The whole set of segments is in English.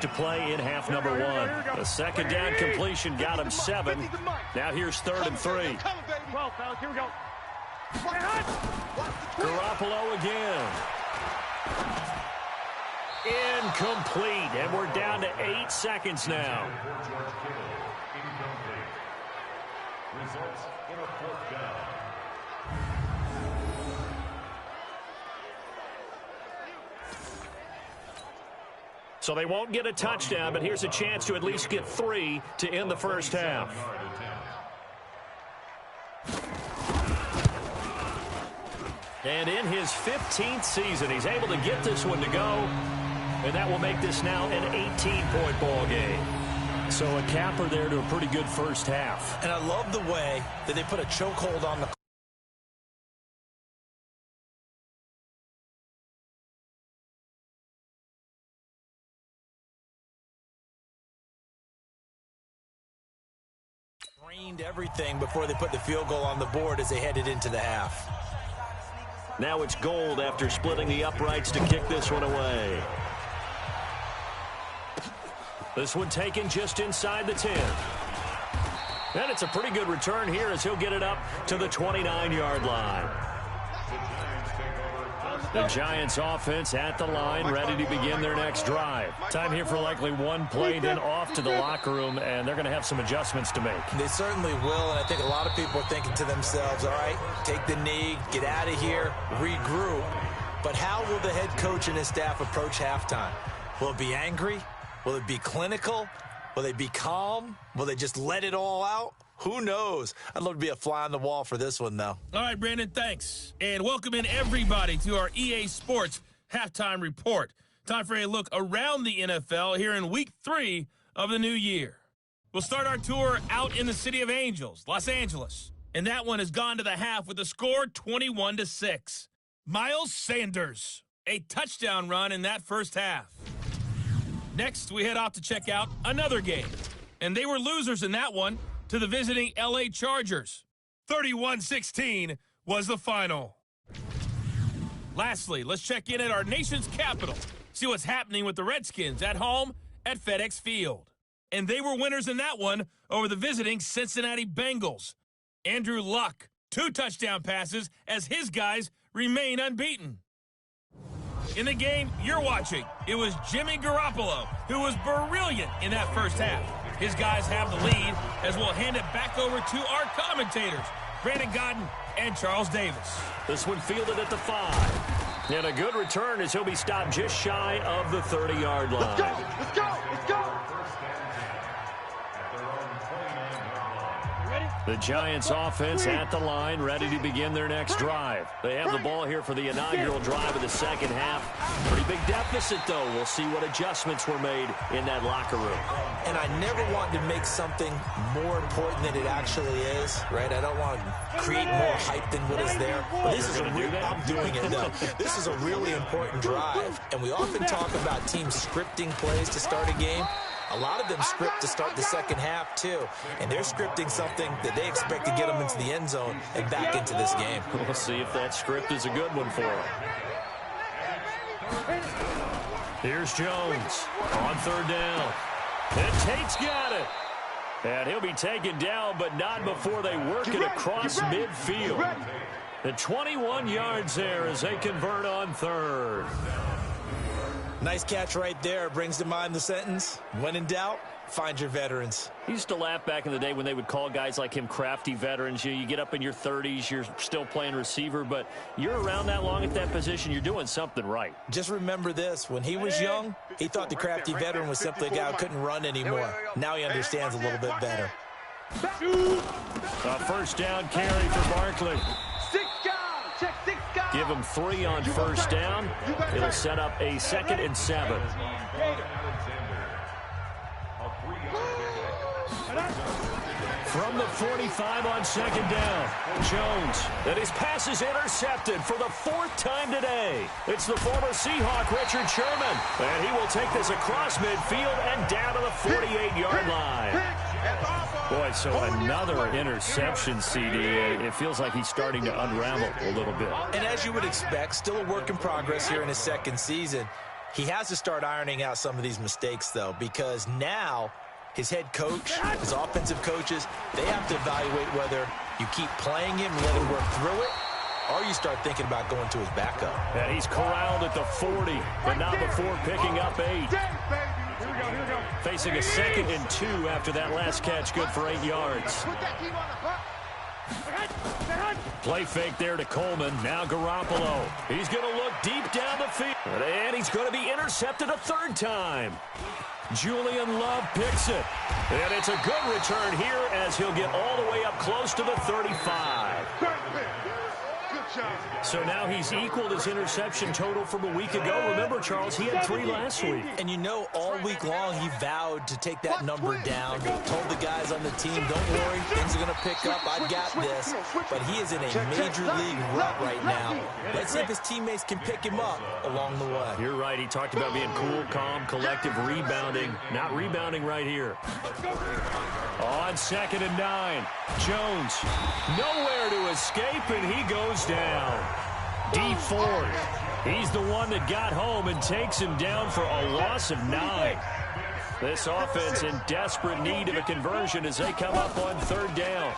to play in half number one. A second down completion got him 7. Now here's 3rd and 3. Garoppolo again. Incomplete, and we're down to 8 seconds now. Results in a 4th down. So they won't get a touchdown, but here's a chance to at least get 3 to end the first half. And in his 15th season, he's able to get this one to go. And that will make this now an 18-point ball game. So a capper there to a pretty good first half. And I love the way that they put a chokehold on the everything before they put the field goal on the board as they headed into the half. Now it's Gold after splitting the uprights to kick this one away. This one taken just inside the 10. And it's a pretty good return here as he'll get it up to the 29-yard line. The Giants offense at the line, ready to begin their next drive. Time here for likely one play, then off to the locker room, and they're going to have some adjustments to make. They certainly will, and I think a lot of people are thinking to themselves, all right, take the knee, get out of here, regroup. But how will the head coach and his staff approach halftime? Will it be angry? Will it be clinical? Will they be calm? Will they just let it all out? Who knows? I'd love to be a fly on the wall for this one, though. All right, Brandon, thanks. And welcome in everybody to our EA Sports Halftime Report. Time for a look around the NFL here in Week 3 of the new year. We'll start our tour out in the City of Angels, Los Angeles. And that one has gone to the half with a score 21-6. Miles Sanders, a touchdown run in that first half. Next, we head off to check out another game. And they were losers in that one to the visiting LA Chargers. 31-16 was the final. Lastly, let's check in at our nation's capital. See what's happening with the Redskins at home at FedEx Field. And they were winners in that one over the visiting Cincinnati Bengals. Andrew Luck, 2 touchdown passes as his guys remain unbeaten. In the game you're watching, it was Jimmy Garoppolo who was brilliant in that first half. His guys have the lead as we'll hand it back over to our commentators, Brandon Godden and Charles Davis. This one fielded at the 5. And a good return as he'll be stopped just shy of the 30-yard line. Let's go! Let's go! Let's go! The Giants offense at the line, ready to begin their next drive. They have the ball here for the inaugural drive of the second half. Pretty big deficit, though. We'll see what adjustments were made in that locker room. And I never want to make something more important than it actually is, right? I don't want to create more hype than what is there. But this is a I'm doing it, though. This is a really important drive. And we often talk about teams scripting plays to start a game. A lot of them script to start the second half, too. And they're scripting something that they expect to get them into the end zone and back into this game. We'll see if that script is a good one for them. Here's Jones on 3rd down. And Tate's got it. And he'll be taken down, but not before they work it across midfield. The 21 yards there as they convert on 3rd. Nice catch right there. Brings to mind the sentence, when in doubt, find your veterans. I used to laugh back in the day when they would call guys like him crafty veterans. You get up in your 30s, you're still playing receiver, but you're around that long at that position, you're doing something right. Just remember this. When he was young, he thought the crafty veteran was simply a guy who couldn't run anymore. Now he understands a little bit better. A first down carry for Barkley. Give him 3 on first down. It'll set up a 2nd and 7. From the 45 on 2nd down, Jones. And his pass is intercepted for the 4th time today. It's the former Seahawk, Richard Sherman. And he will take this across midfield and down to the 48-yard line. Boy, so another interception, CD. It feels like he's starting to unravel a little bit. And as you would expect, still a work in progress here in his 2nd season. He has to start ironing out some of these mistakes, though, because now his head coach, his offensive coaches, they have to evaluate whether you keep playing him and let him work through it, or you start thinking about going to his backup. And he's corralled at the 40, but not before picking up 8. Facing a 2nd and 2 after that last catch, good for 8 yards. Play fake there to Coleman. Now Garoppolo. He's going to look deep down the field. And he's going to be intercepted a 3rd time. Julian Love picks it. And it's a good return here as he'll get all the way up close to the 35. So now he's equaled his interception total from a week ago. Remember, Charles, he had 3 last week. And you know, all week long he vowed to take that number down. Told the guys on the team, don't worry, things are going to pick up. I've got this. But he is in a major league rut right now. Let's see if his teammates can pick him up along the way. You're right. He talked about being cool, calm, collective, rebounding. Not rebounding right here. On 2nd and 9. Jones, nowhere to escape, and he goes down. D Ford, he's the one that got home and takes him down for a loss of 9. This offense in desperate need of a conversion as they come up on 3rd down.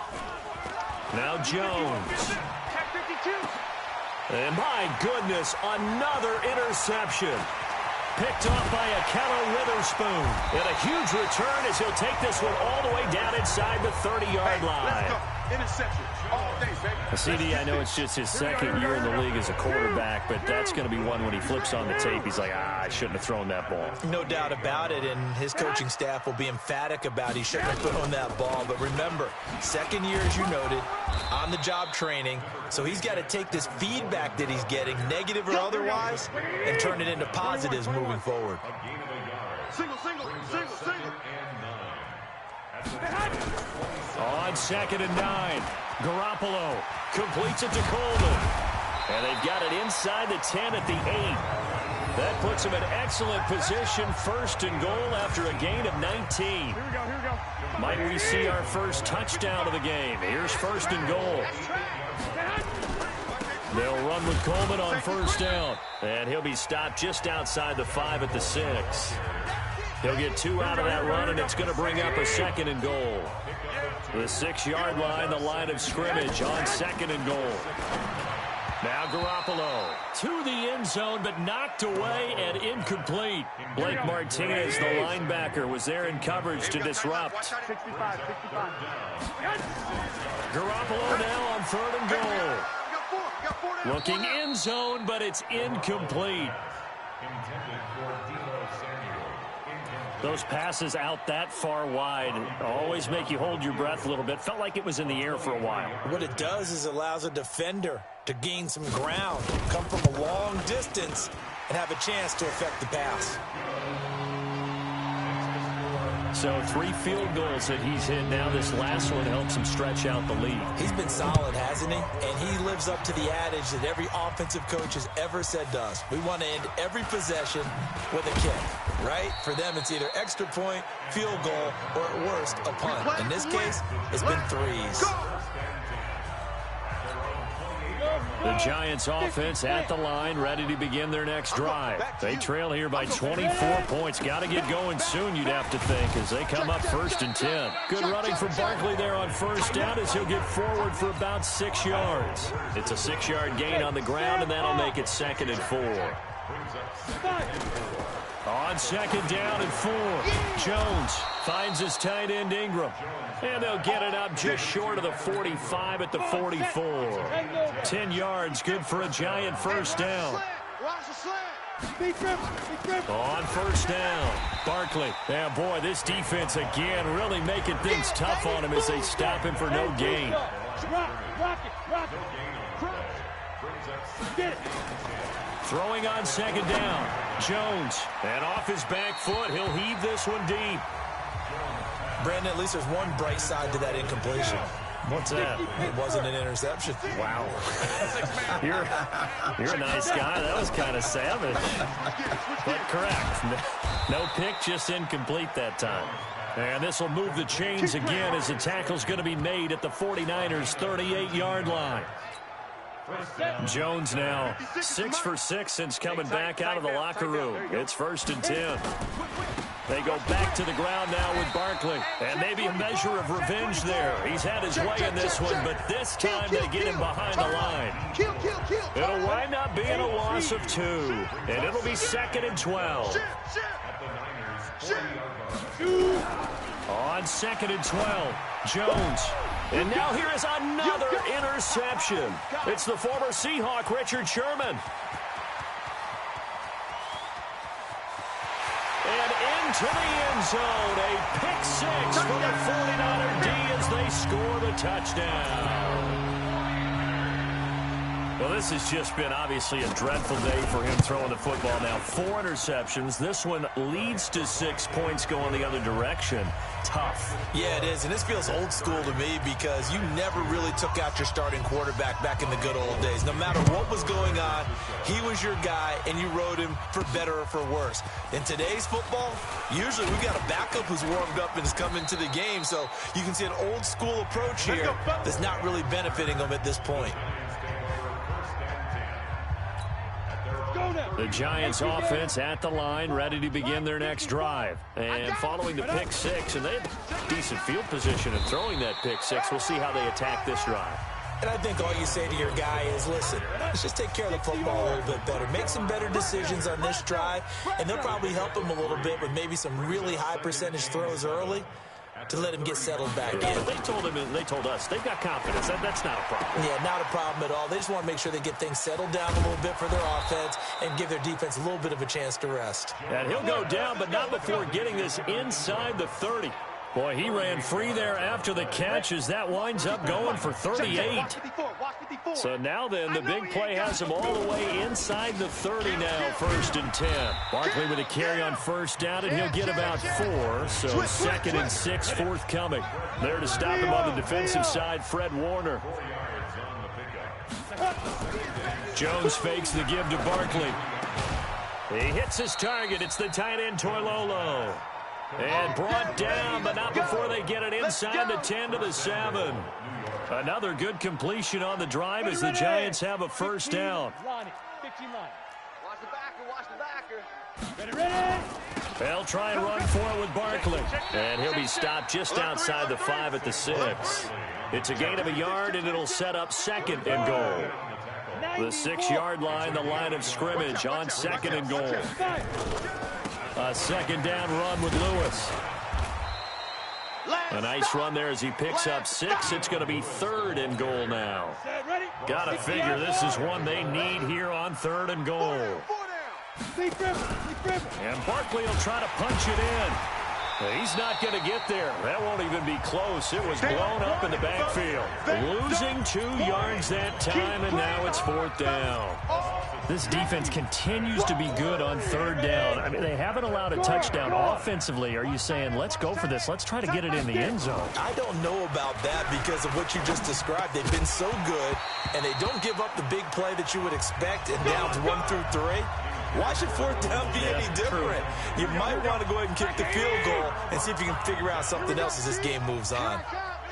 Now Jones. And my goodness, another interception. Picked off by Akello Witherspoon. And a huge return as he'll take this one all the way down inside the 30-yard line. Interception all day, baby. CD, I know it's just his 2nd year in the league as a quarterback, but that's going to be one when he flips on the tape. He's like, I shouldn't have thrown that ball. No doubt about it, and his coaching staff will be emphatic about he shouldn't have thrown that ball. But remember, 2nd year, as you noted, on-the-job training, so he's got to take this feedback that he's getting, negative or otherwise, and turn it into positives moving forward. Single. On 2nd and 9, Garoppolo completes it to Coleman. And they've got it inside the 10 at the 8. That puts him in excellent position, 1st and goal after a gain of 19. Here we go. Might we see our first touchdown of the game? Here's 1st and goal. They'll run with Coleman on 1st down. And he'll be stopped just outside the 5 at the 6. He'll get 2 out of that run, and it's going to bring up a 2nd and goal. The 6-yard line, the line of scrimmage on 2nd and goal. Now Garoppolo to the end zone, but knocked away and incomplete. Blake Martinez, the linebacker, was there in coverage to disrupt. 65. Garoppolo now on 3rd and goal. Looking end zone, but it's incomplete. Those passes out that far wide always make you hold your breath a little bit. Felt like it was in the air for a while. What it does is allows a defender to gain some ground, come from a long distance, and have a chance to affect the pass. So 3 field goals that he's hit now. This last one helps him stretch out the lead. He's been solid, hasn't he? And he lives up to the adage that every offensive coach has ever said to us. We want to end every possession with a kick, right? For them, it's either extra point, field goal, or at worst, a punt. In this case, it's been 3s. The Giants offense at the line, ready to begin their next drive. They trail here by 24 points. Got to get going soon, you'd have to think, as they come up 1st and 10. Good running from Barkley there on 1st down as he'll get forward for about 6 yards. It's a 6-yard gain on the ground, and that'll make it 2nd and 4. On 2nd down and 4, Jones finds his tight end Ingram. And they'll get it up just short of the 45 at the 44. 10 yards, good for a Giant 1st down. On 1st down, Barkley. Yeah, boy, this defense again really making things tough on him as they stop him for no gain. Throwing on 2nd down, Jones. And off his back foot, he'll heave this one deep. Brandon, at least there's one bright side to that incompletion. What's that? It wasn't an interception. Wow. You're a nice guy. That was kind of savage. But correct. No pick, just incomplete that time. And this will move the chains again as the tackle's going to be made at the 49ers' 38-yard line. Jones now 6 for 6 since coming back out of the locker room. It's 1st and 10. They go back to the ground now with Barkley. And maybe a measure of revenge there. He's had his way in this one, but this time they get him behind the line. It'll wind up being a loss of 2. And it'll be 2nd and 12. On 2nd and 12, Jones. And now here is another interception. It's the former Seahawk, Richard Sherman. And into the end zone, a pick 6 for the 49er D as they score the touchdown. Well, this has just been obviously a dreadful day for him throwing the football now. 4 interceptions. This one leads to 6 points going the other direction. Tough. Yeah, it is, and this feels old school to me because you never really took out your starting quarterback back in the good old days. No matter what was going on, he was your guy, and you rode him for better or for worse. In today's football, usually we've got a backup who's warmed up and has come into the game, so you can see an old school approach here that's not really benefiting him at this point. The Giants offense at the line, ready to begin their next drive. And following the pick 6, and they have decent field position in throwing that pick 6. We'll see how they attack this drive. And I think all you say to your guy is, listen, let's just take care of the football a little bit better. Make some better decisions on this drive, and they'll probably help him a little bit with maybe some really high percentage throws early to let him get settled back in. They told him, and they told us, they've got confidence. That's not a problem. Yeah, not a problem at all. They just want to make sure they get things settled down a little bit for their offense and give their defense a little bit of a chance to rest. And he'll go down, but not before getting this inside the 30. Boy, he ran free there after the catch as that winds up going for 38. So now then, the big play has him all the way inside the 30 now, 1st and 10. Barkley with a carry on 1st down, and he'll get about 4. So 2nd and 6 forthcoming. There to stop him on the defensive side, Fred Warner. Jones fakes the give to Barkley. He hits his target. It's the tight end, Toilolo. And brought down, but not before they get it inside the 10 to the 7. Another good completion on the drive as the Giants have a 1st down. Watch the backer. They'll try and run for it with Barkley. And he'll be stopped just outside the 5 at the 6. It's a gain of a yard, and it'll set up 2nd and goal. The 6-yard line, the line of scrimmage on 2nd and goal. A 2nd down run with Lewis. A nice run there as he picks up 6. It's going to be 3rd and goal now. Got to figure this is one they need here on 3rd and goal. And Barkley will try to punch it in. He's not going to get there. That won't even be close. It was blown up in the backfield. Losing 2 yards that time, and now it's 4th down. This defense continues to be good on 3rd down. I mean, they haven't allowed a touchdown offensively. Are you saying, let's go for this? Let's try to get it in the end zone. I don't know about that because of what you just described. They've been so good, and they don't give up the big play that you would expect in downs 1 through 3. Why should 4th down be any different? You might want to go ahead and kick the field goal and see if you can figure out something else as this game moves on.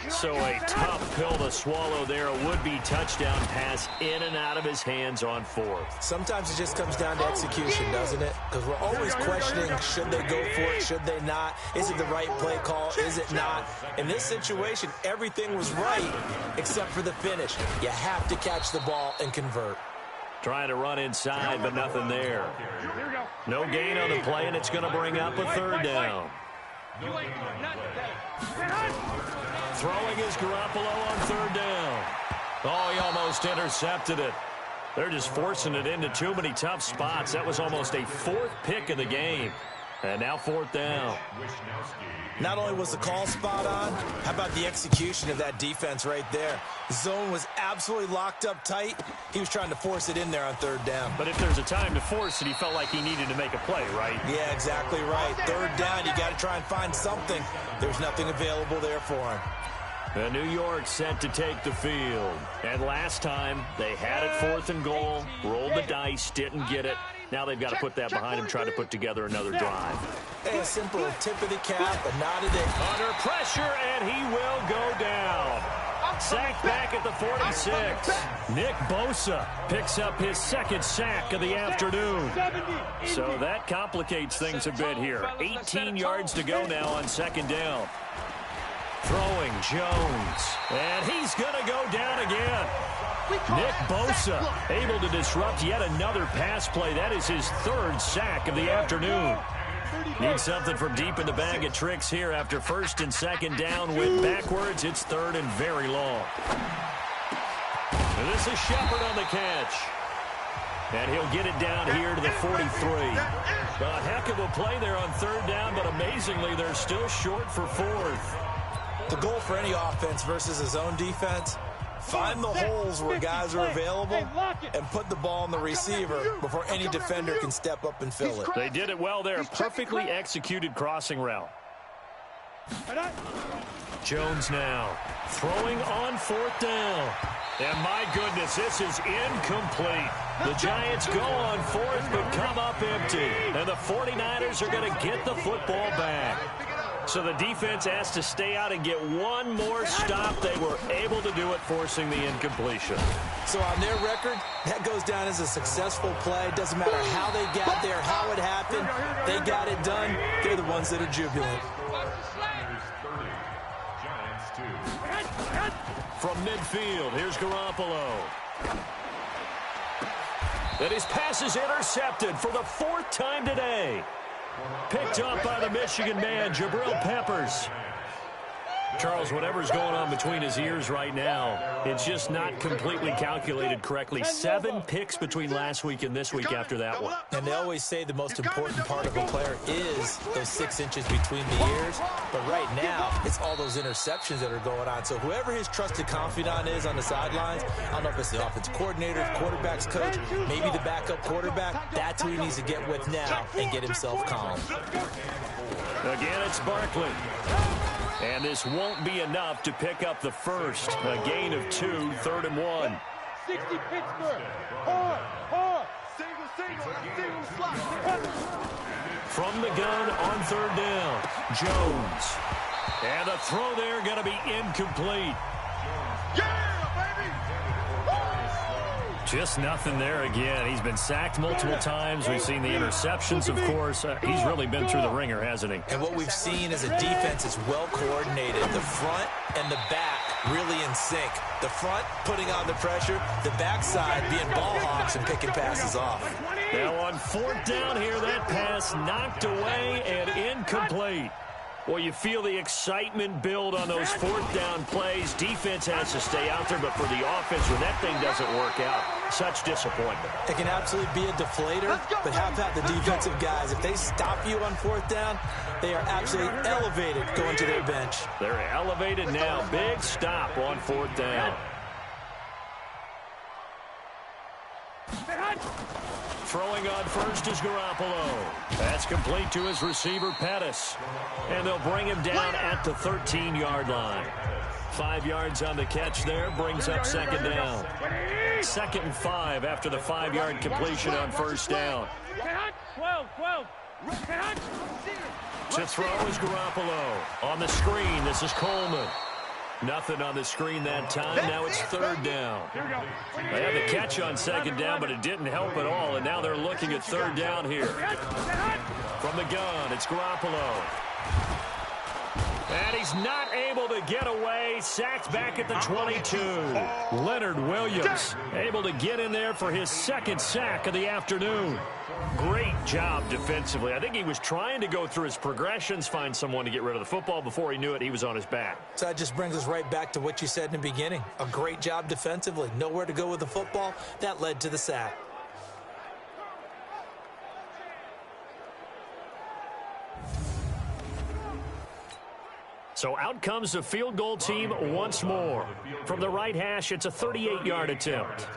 So a tough pill to swallow there. A would-be touchdown pass in and out of his hands on 4th. Sometimes it just comes down to execution, doesn't it? Because we're always questioning, should they go for it, should they not? Is it the right play call, is it not? In this situation, everything was right except for the finish. You have to catch the ball and convert. Trying to run inside, but nothing there. No gain on the play, and it's going to bring up a 3rd down. Throwing is Garoppolo on 3rd down. Oh, he almost intercepted it. They're just forcing it into too many tough spots. That was almost a 4th pick of the game. And now 4th down. Not only was the call spot on, how about the execution of that defense right there? The zone was absolutely locked up tight. He was trying to force it in there on 3rd down. But if there's a time to force it, he felt like he needed to make a play, right? Yeah, exactly right. 3rd down, you got to try and find something. There's nothing available there for him. And New York set to take the field. And last time, they had it 4th and goal, rolled the dice, didn't get it. Now they've got to put that behind him, try to put together another drive. Hey, a simple tip of the cap, a nod of the... Under pressure, and he will go down. Sacked back at the 46. Nick Bosa picks up his second sack of the afternoon. So that complicates things a bit here. 18 yards to go now on second down. Throwing Jones. And he's going to go down again. Nick Bosa able to disrupt yet another pass play. That is his third sack of the afternoon. Needs something from deep in the bag of tricks here after first and second down with backwards. It's third and very long. And this is Shepard on the catch. And he'll get it down here to the 43. A heck of a play there on third down, but amazingly, they're still short for fourth. The goal for any offense versus his own defense, find the holes where guys are available and put the ball on the receiver before any defender can step up and fill it. They did it well there. Perfectly executed crossing route. Jones now throwing on fourth down. And my goodness, this is incomplete. The Giants go on fourth but come up empty. And the 49ers are going to get the football back. So the defense has to stay out and get one more stop. They were able to do it, forcing the incompletion. So on their record, that goes down as a successful play. Doesn't matter how they got there, how it happened. They got it done. They're the ones that are jubilant. From midfield, here's Garoppolo. And his pass is intercepted for the fourth time today. Picked up by the Michigan man, Jabril Peppers. Charles, whatever's going on between his ears right now, it's just not completely calculated correctly. 7 picks between last week and this week after that one. And they always say the most important part of a player is those 6 inches between the ears. But right now, it's all those interceptions that are going on. So whoever his trusted confidant is on the sidelines, I don't know if it's the offensive coordinator, the quarterback's coach, maybe the backup quarterback, that's who he needs to get with now and get himself calm. Again, it's Barkley. And this won't be enough to pick up the first. A gain of 2, 3rd and 1. 60 Pittsburgh. Hard. Single slot. From the gun on third down, Jones. And the throw there going to be incomplete. Just nothing there again. He's been sacked multiple times. We've seen the interceptions, of course. He's really been through the ringer, hasn't he? And what we've seen is a defense is well coordinated. The front and the back really in sync. The front putting on the pressure. The backside being ball hawks and picking passes off. Now on fourth down here, that pass knocked away and incomplete. Well, you feel the excitement build on those fourth down plays. Defense has to stay out there, but for the offense, when that thing doesn't work out, such disappointment. It can absolutely be a deflator, but how about the defensive guys? If they stop you on fourth down, they are absolutely elevated going to their bench. They're elevated now. Big stop on fourth down. Throwing on first is Garoppolo. That's complete to his receiver, Pettis. And they'll bring him down at the 13-yard line. 5 yards on the catch there, brings up second down. 2nd and 5 after the 5-yard completion on first down. 12. To throw is Garoppolo. On the screen, this is Coleman. Nothing on the screen that time. Now it's third down. They had the catch on second down, but it didn't help at all, and now they're looking at third down here. From the gun, it's Garoppolo. And he's not able to get away. Sacked back at the 22. Leonard Williams able to get in there for his second sack of the afternoon. Great job defensively. I think he was trying to go through his progressions, find someone to get rid of the football. Before he knew it, he was on his back. So that just brings us right back to what you said in the beginning. A great job defensively. Nowhere to go with the football. That led to the sack. So out comes the field goal team once more. From the right hash, it's a 38-yard attempt.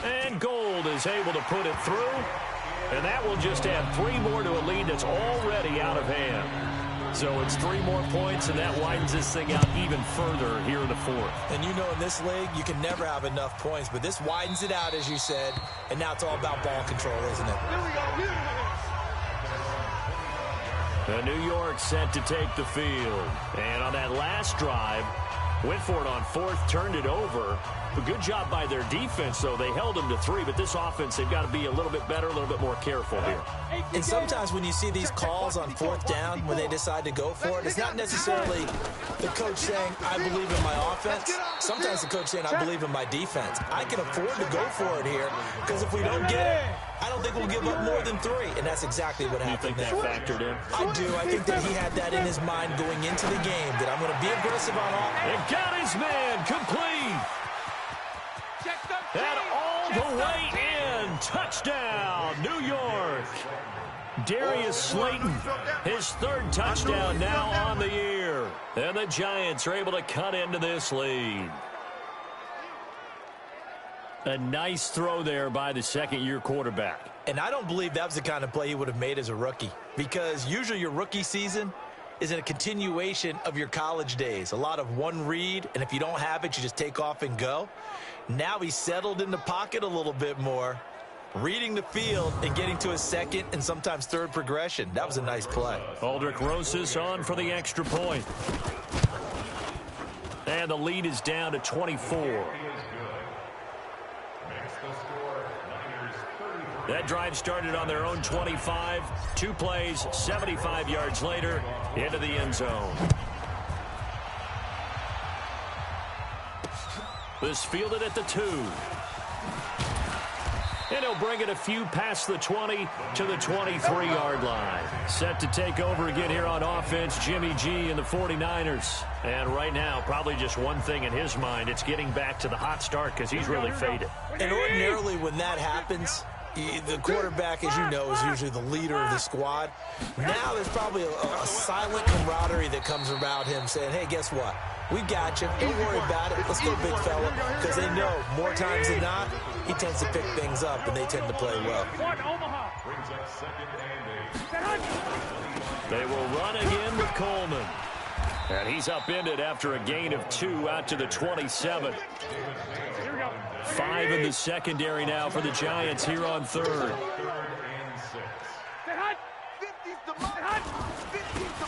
And Gold is able to put it through. And that will just add 3 more to a lead that's already out of hand. So it's 3 more points, and that widens this thing out even further here in the fourth. And you know in this league, you can never have enough points, but this widens it out, as you said, and now it's all about ball control, isn't it? New York set to take the field. And on that last drive, went for it on fourth, turned it over. A good job by their defense, though. They held them to 3, but this offense, they've got to be a little bit better, a little bit more careful here. And sometimes when you see these calls on fourth down, when they decide to go for it, it's not necessarily the coach saying, I believe in my offense. Sometimes the coach saying, I believe in my defense. I can afford to go for it here, because if we don't get it, I don't think we'll give up more than 3. And that's exactly what happened there. You think that factored in? I do. I think that he had that in his mind going into the game, that I'm going to be aggressive on offense. And got his man complete. And all the way in. Touchdown, New York. Darius Slayton, his 3rd touchdown now on the year. And the Giants are able to cut into this lead. A nice throw there by the second-year quarterback. And I don't believe that was the kind of play he would have made as a rookie, because usually your rookie season is a continuation of your college days. A lot of one read, and if you don't have it, you just take off and go. Now he's settled in the pocket a little bit more, reading the field and getting to his second and sometimes third progression. That was a nice play. Aldrich Rosas on for the extra point. And the lead is down to 24. That drive started on their own 25. 2 plays, 75 yards later, into the end zone. This fielded at the 2. And he'll bring it a few past the 20 to the 23-yard line. Set to take over again here on offense, Jimmy G and the 49ers. And right now, probably just one thing in his mind. It's getting back to the hot start because he's really faded. And ordinarily when that happens, the quarterback, as you know, is usually the leader of the squad. Now there's probably a silent camaraderie that comes around him saying, hey, guess what? We got you. Don't worry about it. Let's go, big fella. Because they know more times than not, he tends to pick things up, and they tend to play well. They will run again with Coleman. And he's upended after a gain of 2 out to the 27. 5 in the secondary now for the Giants here on 3rd.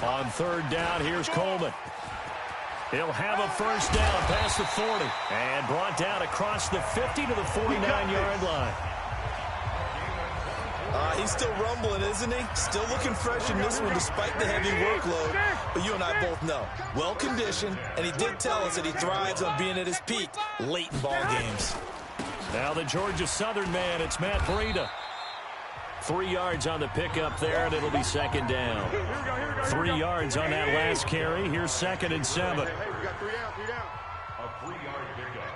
On 3rd down, here's Coleman. He'll have a first down past the 40. And brought down across the 50 to the 49-yard line. He's still rumbling, isn't he? Still looking fresh in this one despite the heavy workload. But you and I both know, well-conditioned, and he did tell us that he thrives on being at his peak late in ball games. Now the Georgia Southern man, it's Matt Breida. 3 yards on the pickup there, and it'll be 2nd down. 3 yards on that last carry. Here's 2nd and 7. We got 3 down. A 3-yard pickup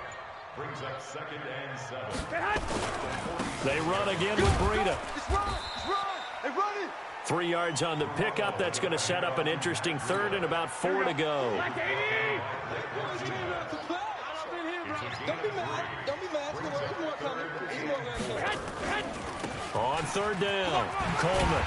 brings up 2nd and 7. They run again with Breida. It's run. They run it. 3 yards on the pickup. That's going to set up an interesting 3rd and about 4 to go. Don't be mad. There's more coming. On 3rd down, Coleman.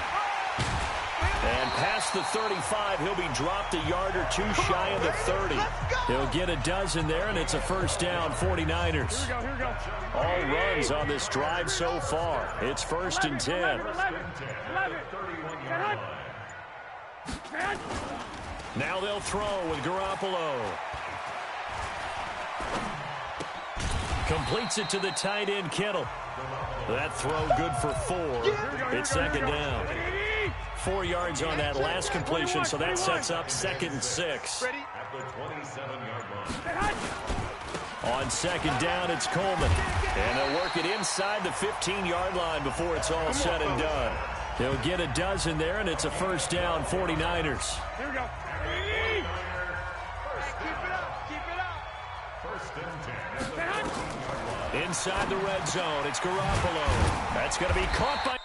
And past the 35, he'll be dropped a yard or 2 shy of the 30. He'll get a dozen there, and it's a first down, 49ers. Here we go. All runs on this drive so far. It's 1st and 10. 11. Now they'll throw with Garoppolo. Completes it to the tight end, Kittle. That throw good for 4. It's 2nd down. 4 yards on that last completion, so that sets up 2nd and 6. On 2nd down, it's Coleman. And they'll work it inside the 15-yard line before it's all said and done. They'll get a dozen there, and it's a first down, 49ers. Here we go. Inside the red zone, it's Garoppolo. That's going to be caught by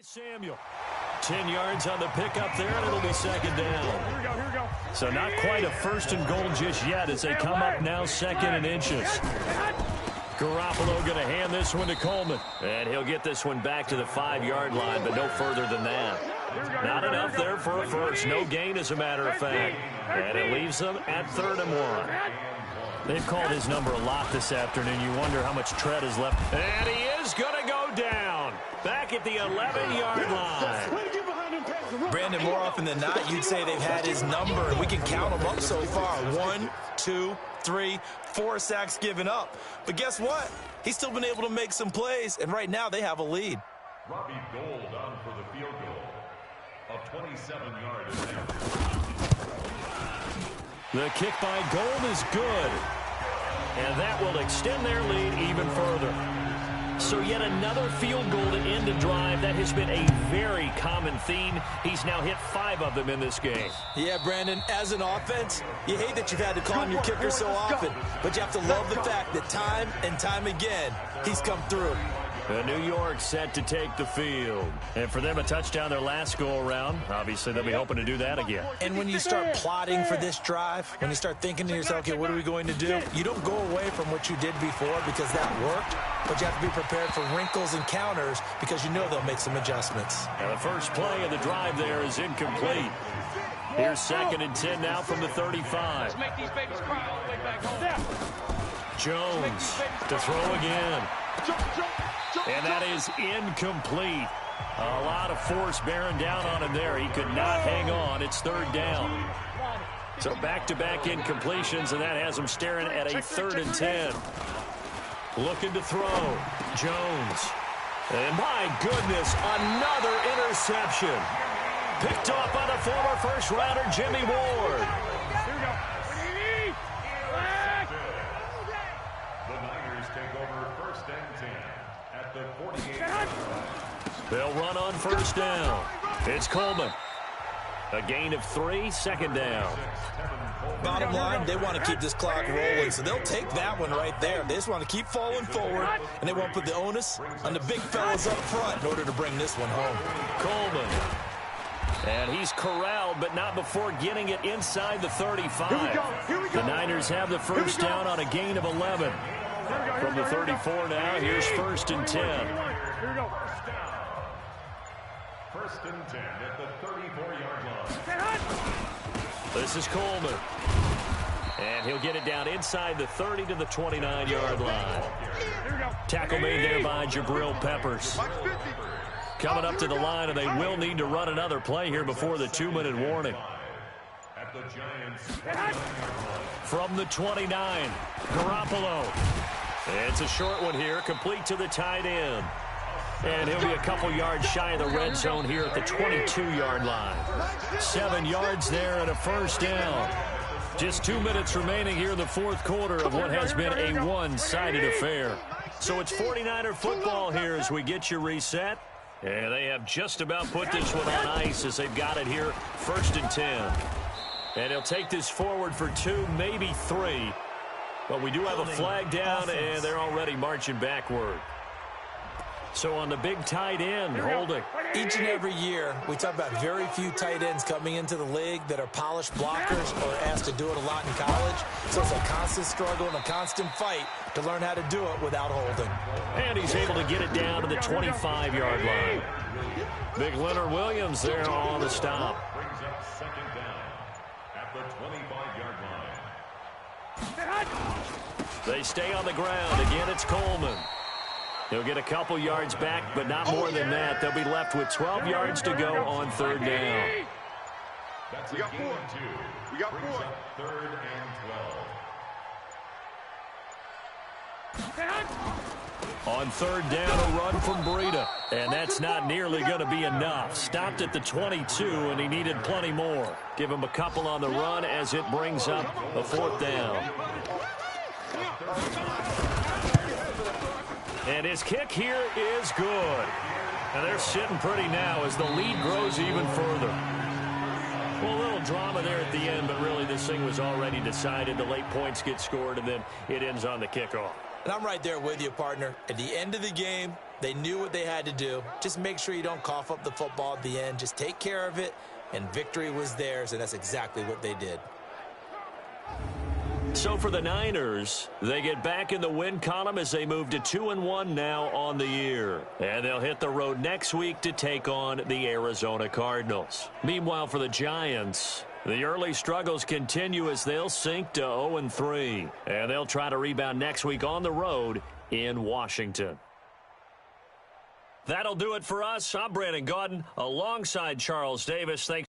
Samuel. 10 yards on the pickup there, and it'll be 2nd down. Here we go. So not quite a 1st and goal just yet as they come up now 2nd and inches. Garoppolo going to hand this one to Coleman. And he'll get this one back to the 5-yard line, but no further than that. Not enough there for a first. No gain, as a matter of fact. And it leaves them at 3rd and 1. They've called his number a lot this afternoon. You wonder how much tread is left. And he is going to go down. Back at the 11-yard line. Brandon, more often than not, you'd say they've had his number, and we can count them up so far. 1, 2, 3, 4 sacks given up. But guess what? He's still been able to make some plays, and right now they have a lead. Robbie Gould on for the field goal. A 27-yard attempt. The kick by Gould is good. And that will extend their lead even further. So yet another field goal to end a drive. That has been a very common theme. He's now hit 5 of them in this game. Yeah, Brandon, as an offense, you hate that you've had to call on your kicker so often. But you have to love the fact that time and time again, he's come through. New York set to take the field. And for them, a touchdown their last go-around. Obviously, they'll be hoping to do that again. And when you start plotting for this drive, when you start thinking to yourself, okay, what are we going to do? You don't go away from what you did before because that worked, but you have to be prepared for wrinkles and counters because you know they'll make some adjustments. Now, the first play of the drive there is incomplete. Here's 2nd and 10 now from the 35. Let's make these babies cry all the way back home. Jones to throw again. And that is incomplete. A lot of force bearing down on him there. He could not hang on. It's 3rd down. So back-to-back incompletions, and that has him staring at a 3rd and 10. Looking to throw. Jones. And my goodness, another interception. Picked off by the former first-rounder, Jimmy Ward. Here we go. The Niners take over 1st and 10 at the 48. They'll run on 1st down. It's Coleman. A gain of 3, 2nd down. Bottom line, they want to keep this clock rolling, so they'll take that one right there. They just want to keep falling forward, and they won't put the onus on the big fellas up front in order to bring this one home. Coleman. And he's corralled, but not before getting it inside the 35. Here we go. The Niners have the 1st down on a gain of 11. From the 34 now, here's 1st and 10. Here we go. 1st and 10 at the 34-yard line. This is Coleman. And he'll get it down inside the 30 to the 29-yard line. Here we go. Tackle made there by Jabril Peppers. Coming up to the line, and they will need to run another play here before the 2-minute warning. At the Giants' From the 29, Garoppolo. It's a short one here, complete to the tight end. And he'll be a couple yards shy of the red zone here at the 22-yard line. 7 yards there and a 1st down. Just 2 minutes remaining here in the 4th quarter of what has been a one-sided affair. So it's 49er football here as we get you reset. And they have just about put this one on ice as they've got it here, 1st and 10. And he'll take this forward for 2, maybe 3. But we do have a flag down, and they're already marching backward. So on the big tight end, holding. Each and every year, we talk about very few tight ends coming into the league that are polished blockers or asked to do it a lot in college. So it's a constant struggle and a constant fight to learn how to do it without holding. And he's able to get it down to the 25-yard line. Big Leonard Williams there on the stop. brings up 2nd down at the 25-yard line. They stay on the ground. Again, it's Coleman. He'll get a couple yards back, but not more than that. They'll be left with 12 yards to go on 3rd down. That's a gain of 2. Brings up 3rd and 12. On 3rd down, a run from Breida. And that's not nearly going to be enough. Stopped at the 22, and he needed plenty more. Give him a couple on the run as it brings up a 4th down. And his kick here is good. And they're sitting pretty now as the lead grows even further. Well, a little drama there at the end, but really this thing was already decided. The late points get scored, and then it ends on the kickoff. And I'm right there with you, partner. At the end of the game, they knew what they had to do. Just make sure you don't cough up the football at the end. Just take care of it, and victory was theirs, and that's exactly what they did. So for the Niners, they get back in the win column as they move to 2-1 now on the year. And they'll hit the road next week to take on the Arizona Cardinals. Meanwhile, for the Giants, The early struggles continue as they'll sink to 0-3. And they'll try to rebound next week on the road in Washington. That'll do it for us. I'm Brandon Gaudin alongside Charles Davis. Thanks.